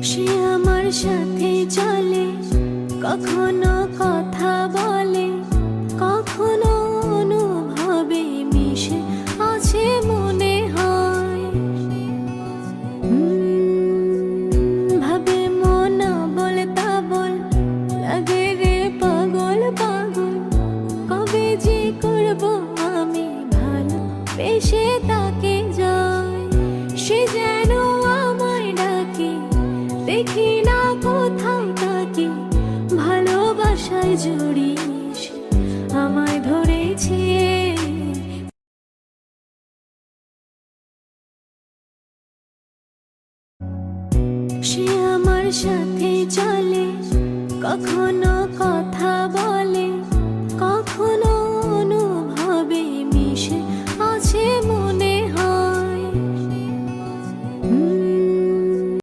সে আমার সাথে চলে, কখনো কথা বলে, কখনো অনুভবে মিশে আছে মনে হয়। ভাবে মন বলে তা বল, লাগে রে পাগল পাগল। কবে যে করব আমি ভালো বেশে তাকে যায়, সে যেন আমায় ডাকে, দেখি না কোথাও তাকে। ভালোবাসায় জড়িয়ে সে আমায় ধরেছে। সে আমার সাথে চলে, কখনো কথা বলে,